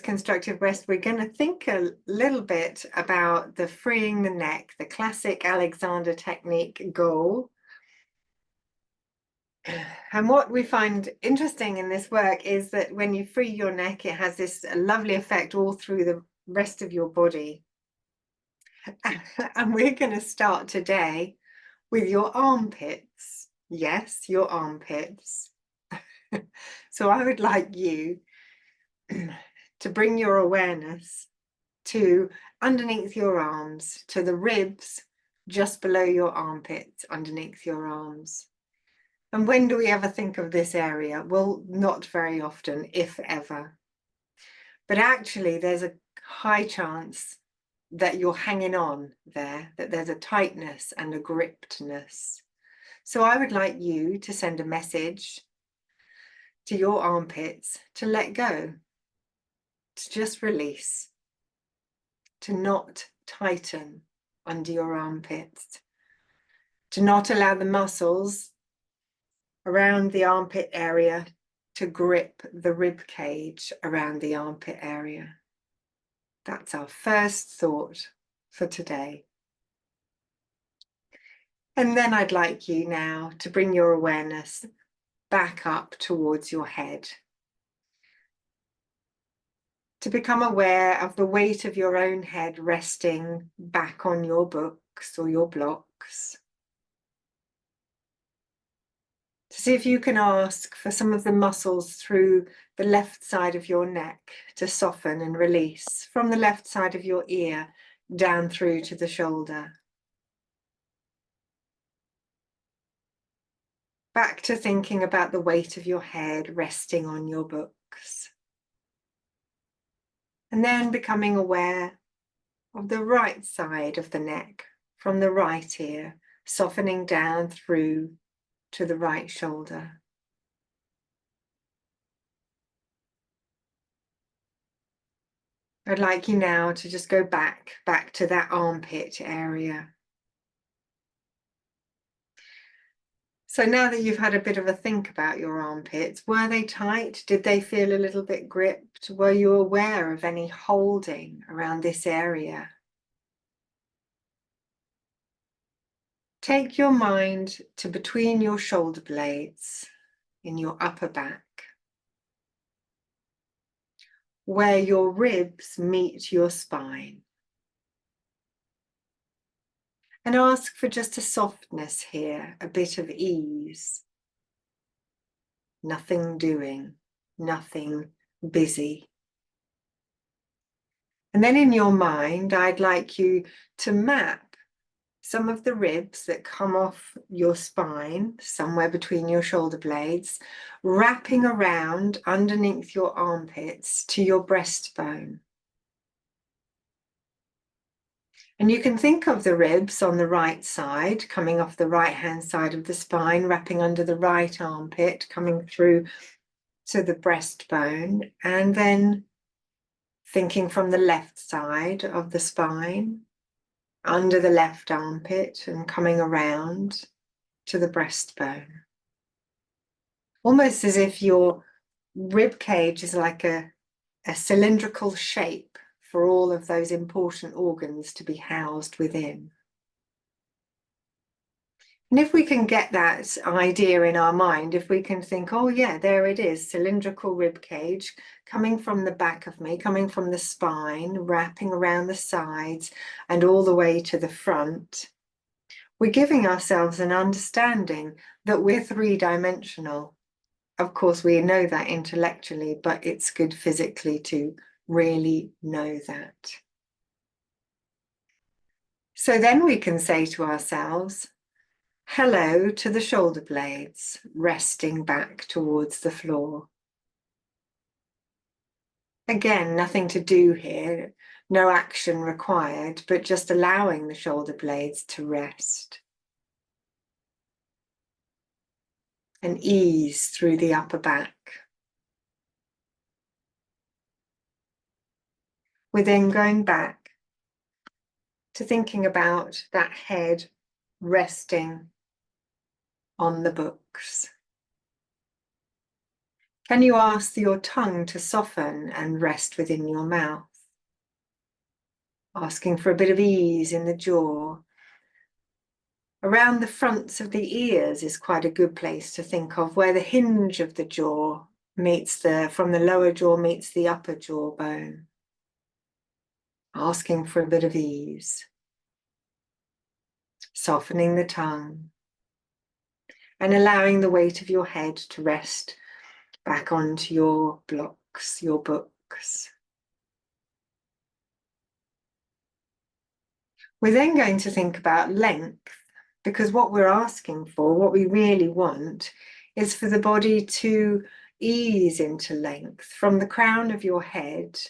Constructive Rest, we're going to think a little bit about the freeing the neck, the classic Alexander technique goal. And what we find interesting in this work is that when you free your neck, it has this lovely effect all through the rest of your body. And we're going to start today with your armpits. Yes, your armpits. So I would like you to bring your awareness to underneath your arms, to the ribs just below your armpits, underneath your arms. And when do we ever think of this area? Well, not very often, if ever. But actually, there's a high chance that you're hanging on there, that there's a tightness and a grippedness. So I would like you to send a message to your armpits to let go, to just release, to not tighten under your armpits, to not allow the muscles around the armpit area to grip the rib cage around the armpit area. That's our first thought for today. And then I'd like you now to bring your awareness back up towards your head, to become aware of the weight of your own head resting back on your books or your blocks. To see if you can ask for some of the muscles through the left side of your neck to soften and release, from the left side of your ear down through to the shoulder. Back to thinking about the weight of your head resting on your books. And then becoming aware of the right side of the neck, from the right ear, softening down through to the right shoulder. I'd like you now to just go back to that armpit area. So now that you've had a bit of a think about your armpits, were they tight? Did they feel a little bit gripped? Were you aware of any holding around this area? Take your mind to between your shoulder blades in your upper back, where your ribs meet your spine. And ask for just a softness here, a bit of ease. Nothing doing, nothing busy. And then in your mind, I'd like you to map some of the ribs that come off your spine, somewhere between your shoulder blades, wrapping around underneath your armpits to your breastbone. And you can think of the ribs on the right side, coming off the right-hand side of the spine, wrapping under the right armpit, coming through to the breastbone, and then thinking from the left side of the spine, under the left armpit, and coming around to the breastbone. Almost as if your rib cage is like a cylindrical shape for all of those important organs to be housed within. And if we can get that idea in our mind, if we can think, oh yeah, there it is, cylindrical rib cage coming from the back of me, coming from the spine, wrapping around the sides and all the way to the front, we're giving ourselves an understanding that we're three-dimensional. Of course, we know that intellectually, but it's good physically to really know that. So then we can say to ourselves, hello to the shoulder blades resting back towards the floor. Again, nothing to do here, no action required, but just allowing the shoulder blades to rest. And ease through the upper back. We're then going back to thinking about that head resting on the books. Can you ask your tongue to soften and rest within your mouth? Asking for a bit of ease in the jaw. Around the fronts of the ears is quite a good place to think of, where the hinge of the jaw meets from the lower jaw meets the upper jawbone. Asking for a bit of ease. Softening the tongue. And allowing the weight of your head to rest back onto your blocks, your books. We're then going to think about length, because what we're asking for, what we really want, is for the body to ease into length from the crown of your head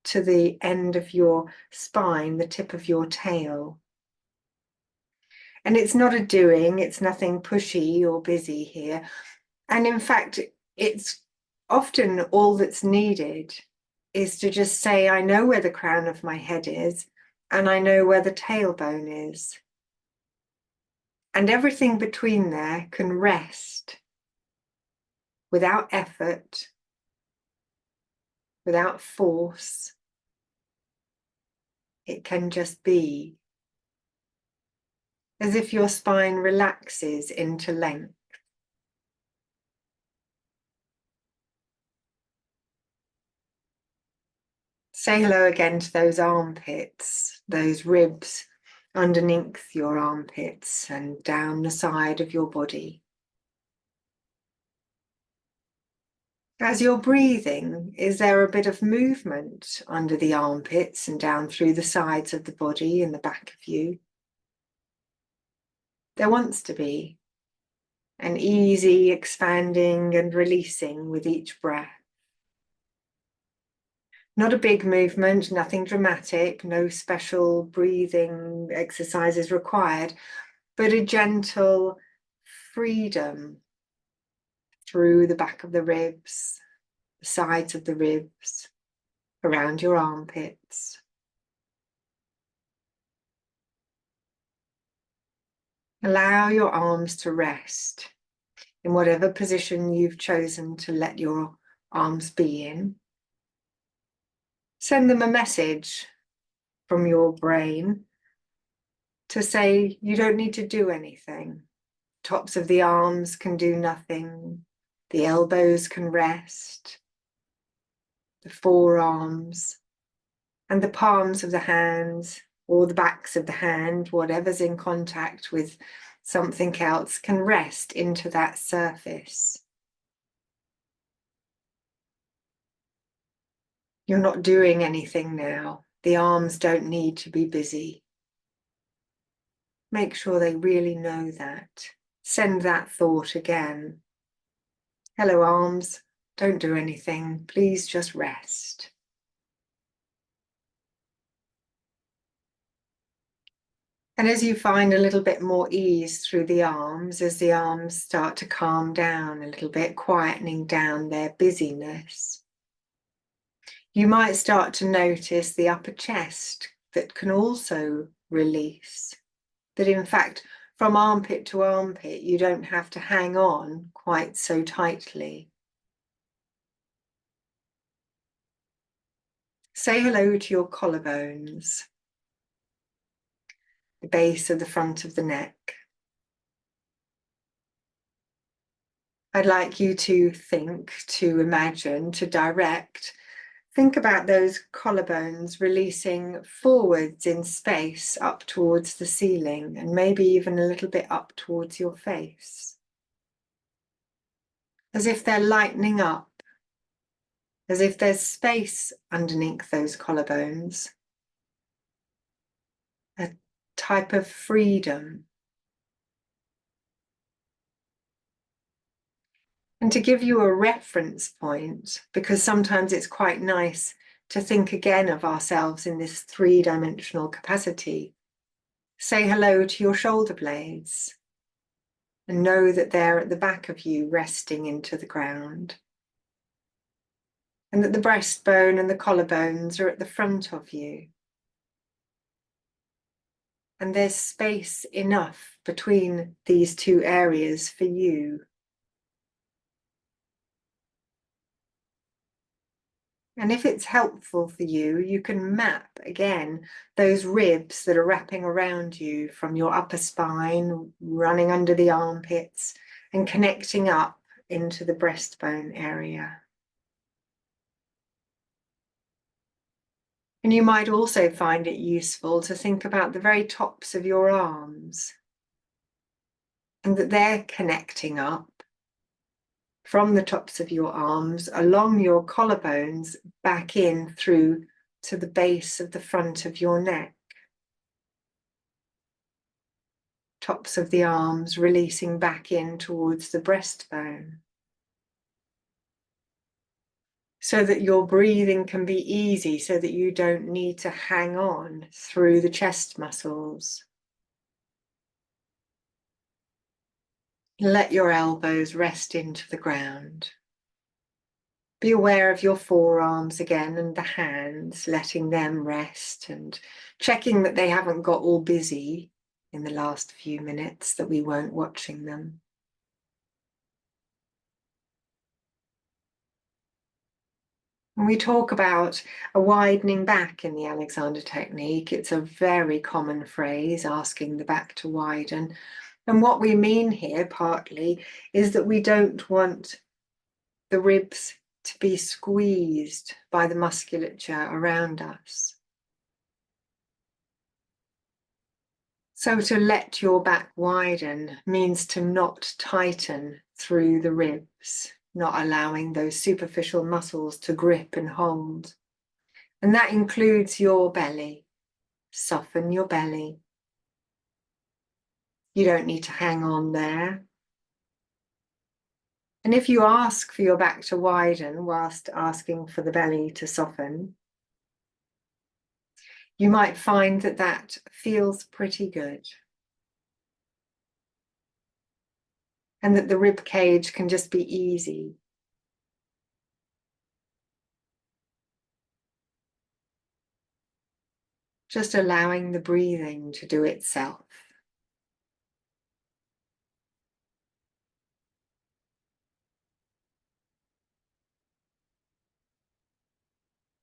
to the end of your spine, the tip of your tail. And it's not a doing, it's nothing pushy or busy here. And in fact, it's often all that's needed is to just say, I know where the crown of my head is, and I know where the tailbone is. And everything between there can rest without effort, without force. It can just be, as if your spine relaxes into length. Say hello again to those armpits, those ribs underneath your armpits and down the side of your body. As you're breathing, is there a bit of movement under the armpits and down through the sides of the body and the back of you? There wants to be an easy expanding and releasing with each breath. Not a big movement, nothing dramatic, no special breathing exercises required, but a gentle freedom through the back of the ribs, the sides of the ribs, around your armpits. Allow your arms to rest in whatever position you've chosen to let your arms be in. Send them a message from your brain to say you don't need to do anything. Tops of the arms can do nothing. The elbows can rest. The forearms and the palms of the hands or the backs of the hand, whatever's in contact with something else, can rest into that surface. You're not doing anything now. The arms don't need to be busy. Make sure they really know that. Send that thought again. Hello, arms. Don't do anything. Please just rest. And as you find a little bit more ease through the arms, as the arms start to calm down a little bit, quietening down their busyness, you might start to notice the upper chest that can also release. That in fact, from armpit to armpit, you don't have to hang on quite so tightly. Say hello to your collarbones, the base of the front of the neck. I'd like you to think, to imagine, to direct. Think about those collarbones releasing forwards in space up towards the ceiling and maybe even a little bit up towards your face. As if they're lightening up, as if there's space underneath those collarbones. A type of freedom. And to give you a reference point, because sometimes it's quite nice to think again of ourselves in this three-dimensional capacity. Say hello to your shoulder blades and know that they're at the back of you, resting into the ground. And that the breastbone and the collarbones are at the front of you. And there's space enough between these two areas for you. And if it's helpful for you, you can map again those ribs that are wrapping around you from your upper spine, running under the armpits and connecting up into the breastbone area. And you might also find it useful to think about the very tops of your arms and that they're connecting up from the tops of your arms along your collarbones back in through to the base of the front of your neck. Tops of the arms releasing back in towards the breastbone, so that your breathing can be easy, so that you don't need to hang on through the chest muscles. Let your elbows rest into the ground. Be aware of your forearms again and the hands, letting them rest and checking that they haven't got all busy in the last few minutes that we weren't watching them. When we talk about a widening back in the Alexander technique, it's a very common phrase, asking the back to widen. And what we mean here partly is that we don't want the ribs to be squeezed by the musculature around us. So to let your back widen means to not tighten through the ribs, not allowing those superficial muscles to grip and hold. And that includes your belly. Soften your belly. You don't need to hang on there. And if you ask for your back to widen whilst asking for the belly to soften, you might find that that feels pretty good. And that the rib cage can just be easy. Just allowing the breathing to do itself.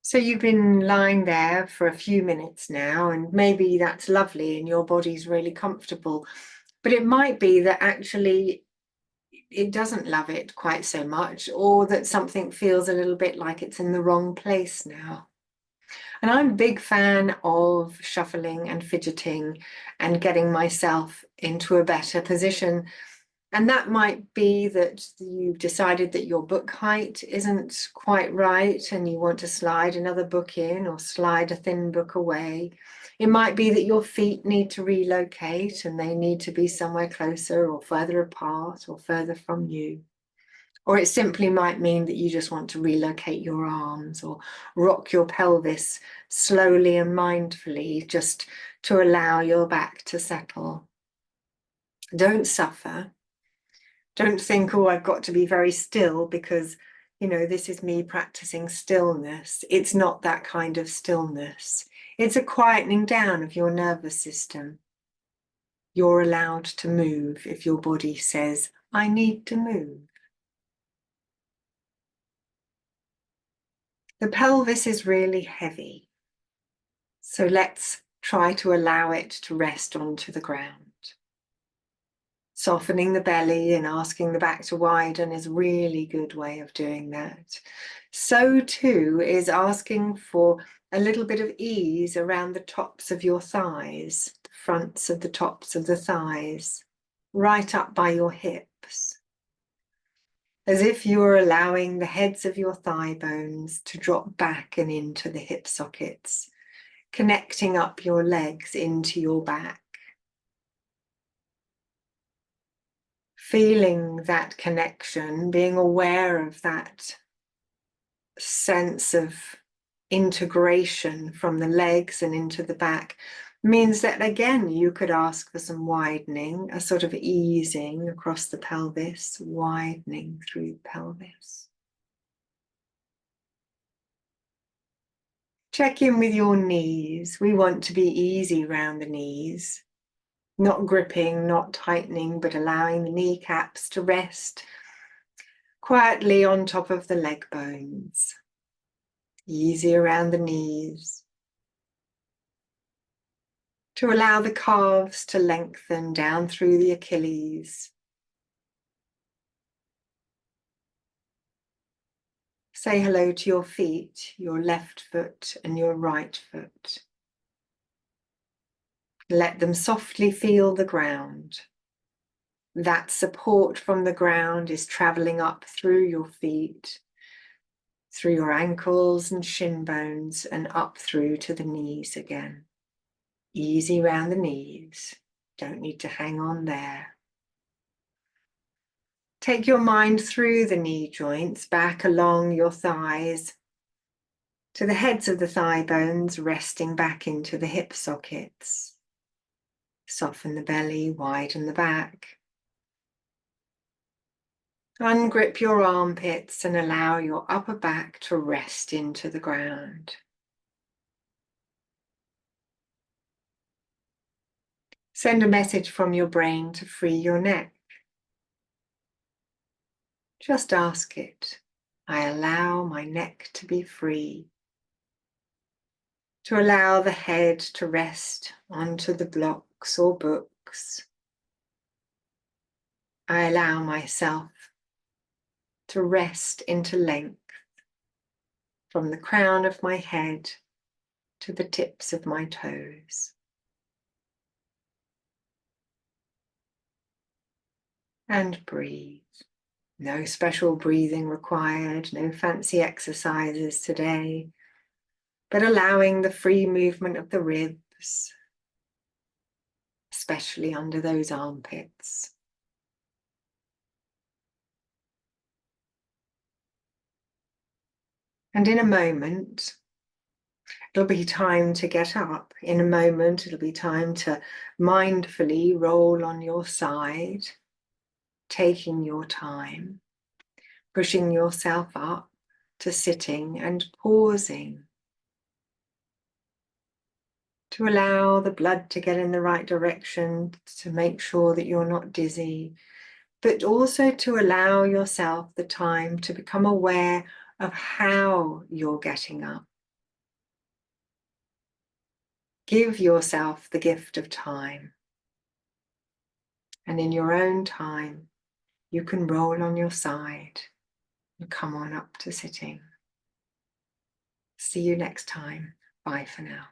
So you've been lying there for a few minutes now, and maybe that's lovely and your body's really comfortable. But it might be that actually it doesn't love it quite so much, or that something feels a little bit like it's in the wrong place now. And I'm a big fan of shuffling and fidgeting and getting myself into a better position. And that might be that you've decided that your book height isn't quite right and you want to slide another book in or slide a thin book away. It might be that your feet need to relocate and they need to be somewhere closer or further apart or further from you. Or it simply might mean that you just want to relocate your arms or rock your pelvis slowly and mindfully just to allow your back to settle. Don't suffer. Don't think, oh, I've got to be very still because, this is me practicing stillness. It's not that kind of stillness. It's a quietening down of your nervous system. You're allowed to move if your body says, I need to move. The pelvis is really heavy. So let's try to allow it to rest onto the ground. Softening the belly and asking the back to widen is a really good way of doing that. So too is asking for a little bit of ease around the tops of your thighs, the fronts of the tops of the thighs, right up by your hips. As if you're allowing the heads of your thigh bones to drop back and into the hip sockets, connecting up your legs into your back. Feeling that connection, being aware of that sense of integration from the legs and into the back means that again you could ask for some widening, a sort of easing across the pelvis, widening through the pelvis. Check in with your knees. We want to be easy around the knees. Not gripping, not tightening, but allowing the kneecaps to rest quietly on top of the leg bones. Easy around the knees. To allow the calves to lengthen down through the Achilles. Say hello to your feet, your left foot and your right foot. Let them softly feel the ground. That support from the ground is traveling up through your feet, through your ankles and shin bones, and up through to the knees again. Easy round the knees. Don't need to hang on there. Take your mind through the knee joints, back along your thighs, to the heads of the thigh bones, resting back into the hip sockets. Soften the belly, widen the back. Ungrip your armpits and allow your upper back to rest into the ground. Send a message from your brain to free your neck. Just ask it. I allow my neck to be free. To allow the head to rest onto the blocks or books. I allow myself to rest into length from the crown of my head to the tips of my toes. And breathe. No special breathing required, no fancy exercises today, but allowing the free movement of the ribs, especially under those armpits. And in a moment, it'll be time to get up. In a moment, it'll be time to mindfully roll on your side, taking your time, pushing yourself up to sitting and pausing to allow the blood to get in the right direction, to make sure that you're not dizzy, but also to allow yourself the time to become aware of how you're getting up. Give yourself the gift of time. And in your own time, you can roll on your side and come on up to sitting. See you next time. Bye for now.